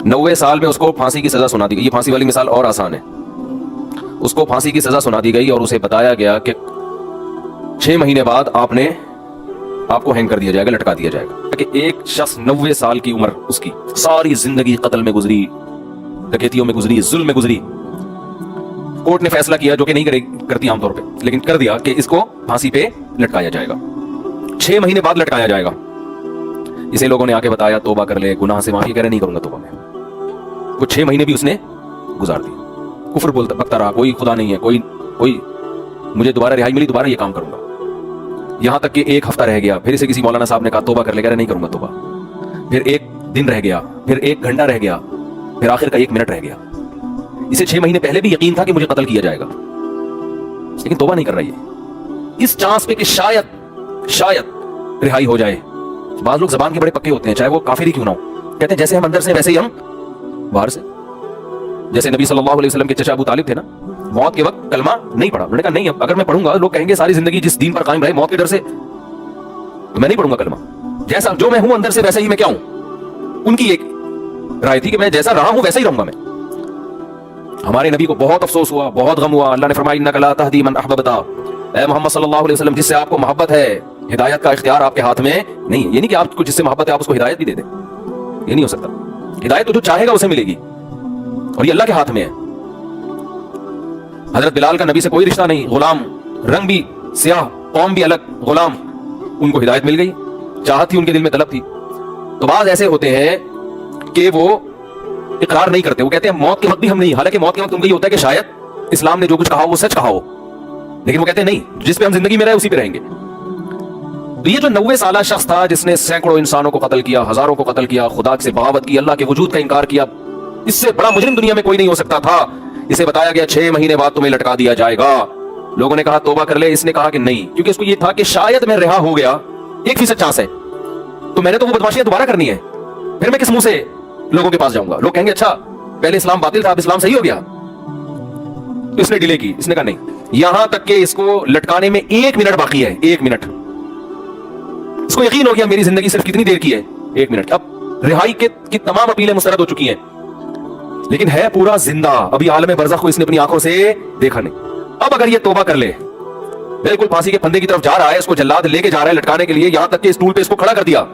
90 साल में उसको फांसी की सजा सुना दी गई। ये फांसी वाली मिसाल और आसान है। उसको फांसी की सजा सुना दी गई और उसे बताया गया कि 6 महीने बाद आपको हैंग कर दिया जाएगा, लटका दिया जाएगा। कि एक शख्स 90 साल की उम्र, उसकी सारी जिंदगी कत्ल में गुजरी, डकैतियों में गुजरी, जुल्म में गुजरी। कोर्ट ने फैसला किया, जो कि नहीं करती आमतौर पे, लेकिन कर दिया कि इसको फांसी पे लटकाया जाएगा। 6 महीने बाद लटकाया जाएगा। इसे लोगों ने आके बताया तौबा कर ले, गुनाह से माफी, कह रहे नहीं करूंगा तौबा में। वो 6 महीने भी उसने गुजार दी, कुफ्र बोलता बकता रहा, कोई खुदा नहीं है, कोई मुझे दोबारा रिहाई मिली, दोबारा ये काम करूंगा। यहां तक कि 1 हफ्ता रह गया, फिर इसे किसी मौलाना साहब ने कहा तौबा कर ले, कह रहे नहीं करूंगा तौबा। फिर 1 दिन रह गया, फिर 1 घंटा रह गया, फिर आखिर का 1 मिनट रह गया। इसे 6 महीने पहले भी यकीन था कि मुझे कत्ल किया जाएगा, लेकिन तौबा नहीं कर रही है। इस चांस पे कि शायद रिहाई हो जाए। बाज़ लोग ज़बान के बड़े पक्के होते हैं, चाहे वो काफिर ही क्यों ना हो। कहते हैं जैसे हम अंदर से वैसे ही हम बाहर से। जैसे नबी सल्लल्लाहु अलैहि वसल्लम के चचा अबू तालिब थे ना, मौत के वक्त कलमा नहीं पढ़ा। उन्होंने कहा नहीं, अगर मैं पढ़ूंगा लोग कहेंगे सारी जिंदगी जिस दीन पर कायम रहे, मौत के डर से, तो मैं नहीं पढ़ूंगा कलमा। जैसा जो मैं हूं अंदर से वैसे ही मैं क्या हूं। उनकी एक राय थी कि मैं जैसा रहा हूं वैसे ही रहूंगा मैं। हमारे नबी को बहुत अफसोस हुआ, बहुत गम हुआ। अल्लाह ने फरमाया इन्नका ला तहदी मन अहबब्ता, ऐ मोहम्मद सल्लल्लाहु अलैहि वसल्लम, जिससे आपको मोहब्बत है, हिदायत का इख्तियार आपके हाथ में नहीं है। ये नहीं कि आपको जिससे मोहब्बत है आप उसको हिदायत भी दे दें, ये नहीं हो सकता। हिदायत तो जो चाहेगा उसे मिलेगी, और ये अल्लाह के हाथ में है। हजरत बिलाल का नबी से कोई रिश्ता नहीं, गुलाम, रंग भी स्याह, कौम भी अलग, गुलाम, उनको हिदायत मिल गई, चाहत थी, उनके दिल में तलब थी। तो बाज ऐसे होते हैं कि वो इकरार नहीं करते, वो कहते हैं मौत के वक्त भी हम नहीं, हालांकि मौत के वक्त उनको ये होता है कि शायद इस्लाम ने जो कुछ कहा वो सच कहा हो, लेकिन वो कहते हैं नहीं, जिस पे हम जिंदगी में रहे उसी पे रहेंगे। तो ये जो 90 साला शख्स था जिसने सैकड़ों इंसानों को कत्ल किया, हजारों को कत्ल किया, खुदा से बगावत की, अल्लाह के वजूद का इनकार किया, इससे बड़ा मुजरिम दुनिया में कोई नहीं हो सकता था। इसे बताया गया 6 महीने बाद तुम्हें लटका दिया जाएगा। लोगों ने कहा तौबा कर ले, इसने कहा कि नहीं, क्योंकि इसको ये था कि शायद मैं रिहा हो गया, 1% चांस है, तो मैंने तो वो बदमाशियां दोबारा करनी है, फिर मैं किस मुंह से लोगों के पास जाऊंगा। लोग कहेंगे अच्छा पहले इस्लाम बातिल था, अब इस्लाम सही हो गया। तो इसने डिले की, इसने कहा नहीं। यहां तक कि इसको लटकाने में 1 मिनट बाकी है, 1 मिनट। इसको यकीन हो गया मेरी जिंदगी सिर्फ कितनी देर की है, 1 मिनट। अब रिहाई की तमाम अपीलें मुस्तरद हो चुकी हैं, लेकिन है पूरा जिंदा, अभी आलम बरज़ख को इसने अपनी आंखों से देखा नहीं। अब अगर ये तौबा कर ले, बिल्कुल फांसी के फंदे की तरफ जा रहा है, इसको जल्लाद लेके जा रहा है लटकाने के लिए, यहां तक कि स्टूल पे इसको खड़ा कर दिया,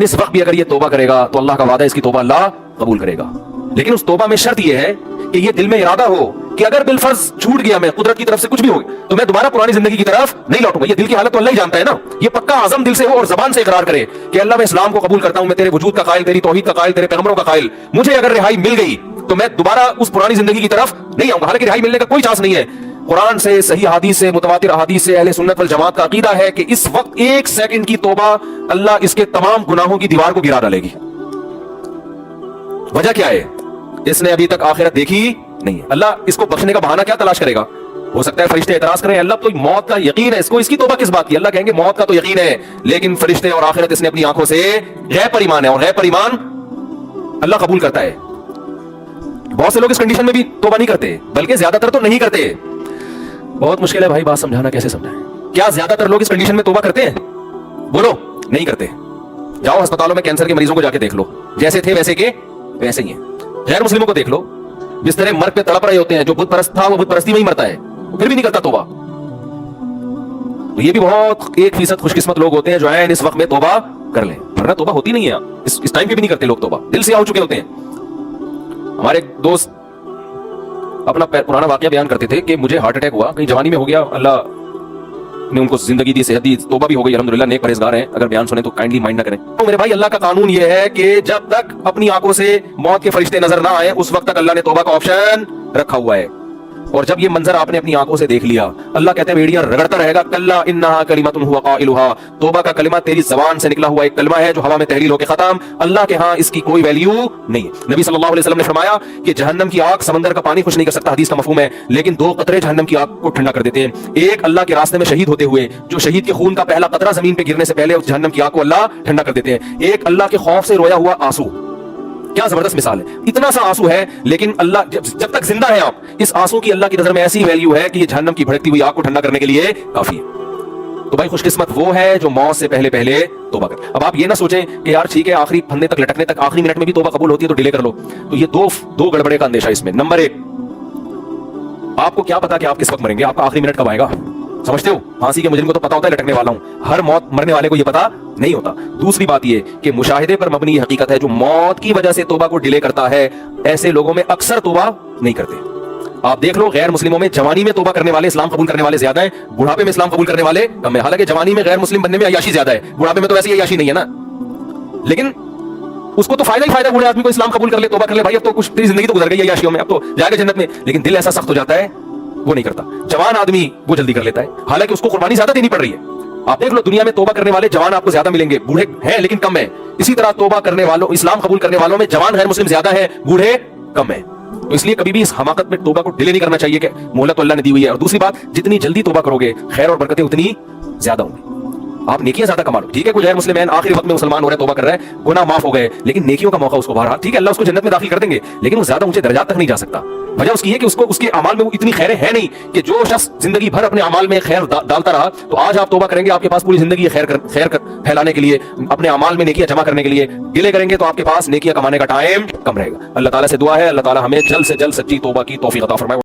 इस वक्त भी अगर ये तौबा करेगा तो अल्लाह का वादा है इसकी तौबा अल्लाह कबूल करेगा। लेकिन उस तौबा में शर्त यह है कि ये दिल में इरादा हो कि अगर बिलफर्ज छूट गया, मैं कुदरत की तरफ से कुछ भी हो गया, तो मैं दोबारा पुरानी जिंदगी की तरफ नहीं लौटूंगा। ये दिल की हालत तो अल्लाह ही जानता है ना। ये पक्का आज़म दिल से हो और जबान से इकरार करे कि अल्लाह मैं इस्लाम को कबूल करता हूं, मैं तेरे वजूद का कायल, तेरी तौहीद का कायल, तेरे पैगंबरों का कायल, मुझे अगर रिहाई मिल गई तो मैं दोबारा उस पुरानी जिंदगी की तरफ नहीं आऊंगा। हालांकि रिहाई मिलने का कोई चांस नहीं है। कुरान से, सही हदीस से, मुतवातिर अहादीस से अहले सुन्नत वल जमात का अकीदा है कि इस वक्त 1 सेकंड की तौबा अल्लाह इसके तमाम गुनाहों की दीवार को गिरा डालेगी। वजह क्या है? इसने अभी तक आखिरत देखी नहीं है। अल्लाह इसको बख्शने का बहाना क्या तलाश करेगा? हो सकता है फरिश्ते एतराज करें, अल्लाह तो मौत का यकीन है इसको, इसकी तौबा किस बात की? अल्लाह कहेंगे मौत का तो यकीन है, लेकिन फरिश्ते और आखिरत इसने अपनी आंखों से गैब पर ईमान है, और गैब पर ईमान अल्लाह कबूल करता है। बहुत से लोग इस कंडीशन में भी तौबा नहीं करते, बल्कि ज्यादातर तो नहीं करते। बहुत मुश्किल है भाई बात समझाना, कैसे समझाएं? क्या ज्यादातर लोग इस कंडीशन में तौबा करते हैं? बोलो, नहीं करते। जाओ अस्पतालों में कैंसर के मरीजों को जाके देख लो, जैसे थे वैसे के वैसे ही हैं। गैर मुस्लिमों को देख लो, बिस्तरे मर्ग पे तड़प रहे होते हैं, जो बुत परस्त था वो बुत परस्ती में ही मरता है, फिर भी नहीं करता तौबा। तो ये भी बहुत 1% खुशकिस्मत लोग होते हैं जो है इस वक्त में तौबा कर ले, वरना तौबा होती नहीं है। इस टाइम पे भी नहीं करते लोग तौबा, दिल से आ चुके होते हैं। हमारे एक दोस्त अपना पुराना वाकया बयान करते थे कि मुझे हार्ट अटैक हुआ, कहीं जवानी में हो गया, अल्लाह ने उनको जिंदगी दी, सेहत दी, तौबा भी हो गई, अल्हम्दुलिल्लाह, नेक परहेजगार हैं। अगर बयान सुने तो काइंडली माइंड ना करें। तो मेरे भाई, अल्लाह का कानून ये है कि जब तक अपनी आंखों से मौत के फरिश्ते नजर ना आए उस वक्त तक अल्लाह ने तौबा का ऑप्शन रखा हुआ है। और जब ये मंजर आपने अपनी आंखों से देख लिया, अल्लाह कहते हैं बेड़ियां रगड़ता रहेगा, कल्ला इन्नहा कलिमतुन हुवा काइलुहा, तौबा का कलिमा तेरी जबान से निकला हुआ एक कलिमा है जो हवा में तहरीर होकर खत्म। अल्लाह के यहाँ इसकी कोई वैल्यू नहीं है। नबी सल्लल्लाहु अलैहि वसल्लम ने फरमाया कि जहन्नम की आग समंदर का पानी खुश नहीं कर सकता, हदीस का मफहूम है, लेकिन 2 कतरे जहन्नम की आग को ठंडा कर देते हैं। एक अल्लाह के रास्ते में शहीद होते हुए, जो शहीद के खून का पहला कतरा जमीन पे गिरने से पहले उस जहन्नम की आग को अल्लाह ठंडा कर देते हैं। एक अल्लाह के खौफ से रोया हुआ आंसू, क्या जबरदस्त मिसाल है। इतना सा आंसू है, लेकिन अल्लाह जब तक जिंदा है आप, इस आंसू की अल्लाह की नजर में ऐसी वैल्यू है कि ये जहन्नम की भड़कती हुई आग को ठंडा करने के लिए काफी है। तो भाई खुशकिस्मत वो है जो मौत से पहले पहले तौबा करे। अब आप ये ना सोचें कि यार ठीक है आखिरी फंदे तक लटकने तक आखिरी मिनट में भी तौबा कबूल होती है तो डिले कर लो। तो ये दो गड़बड़े का अंदेशा इसमें। नंबर एक, आपको क्या पता कि आप किस वक्त मरेंगे, आपका आखिरी मिनट कब आएगा? समझते हो? फांसी के मुजरिम को तो पता होता है लटकने वाला हूं, हर मौत मरने वाले को ये पता नहीं होता। दूसरी बात ये कि मुशाहिदे पर मबनी ये हकीकत है जो मौत की वजह से तौबा को डिले करता है, ऐसे लोगों में अक्सर तौबा नहीं करते। आप देख लो, गैर मुस्लिमों में जवानी में तौबा करने वाले, इस्लाम कबूल करने वाले ज्यादा हैं, बुढ़ापे में इस्लाम कबूल करने वाले कम है। हालांकि जवानी में गैर मुस्लिम बनने में अय्याशी ज्यादा है, बुढ़ापे में तो वैसे ही अय्याशी नहीं है ना, लेकिन उसको तो फायदा ही फायदा। बूढ़े आदमी को इस्लाम कबूल कर ले, तौबा कर ले, भाई अब तो कुछ तेरी जिंदगी तो गुजर गई अय्याशियों में, अब तो जाएगा जन्नत में। लेकिन दिल ऐसा सख्त हो जाता है, वो नहीं करता। जवान आदमी वो जल्दी कर लेता है, हालांकि उसको कुर्बानी ज्यादा देनी पड़ रही है। आप देख लो, दुनिया में तौबा करने वाले जवान आपको ज्यादा मिलेंगे, बूढ़े हैं लेकिन कम है। इसी तरह तौबा करने वालों, इस्लाम कबूल करने वालों में जवान गैर मुस्लिम ज्यादा है, बूढ़े कम है। तो इसलिए कभी भी इस हमाकत में तौबा को डिले नहीं करना चाहिए कि मोहलत तो अल्लाह ने दी हुई है। और दूसरी बात, जितनी जल्दी तौबा करोगे खैर और बरकतें उतनी ज्यादा होंगी, आप नेकियां ज्यादा कमा लो। ठीक है, कोई गैर मुस्लिम है आखिरी वक्त में मुसलमान हो रहा है, तौबा कर रहा है, गुनाह माफ हो गए, लेकिन नेकियों का मौका उसको बाहर, ठीक है अल्लाह उसको जन्नत में दाखिल कर देंगे, लेकिन वो ज्यादा ऊंचे दर्जात तक नहीं जा सकता। वजह उसकी है कि उसको उसके अमाल में वो इतनी खैरें है नहीं कि जो शख्स जिंदगी भर अपने अमाल में खैर डालता रहा, तो आज आप तौबा करेंगे, आपके पास पूरी जिंदगी खैर फैलाने के लिए, अपने अमाल में नेकियां जमा करने के लिए डिले करेंगे तो आपके पास नेकियां कमाने का टाइम कम रहेगा। अल्लाह ताला से दुआ है, अल्लाह ताला हमें जल्द से जल्द सच्ची तौबा की तौफीक अता फरमाए।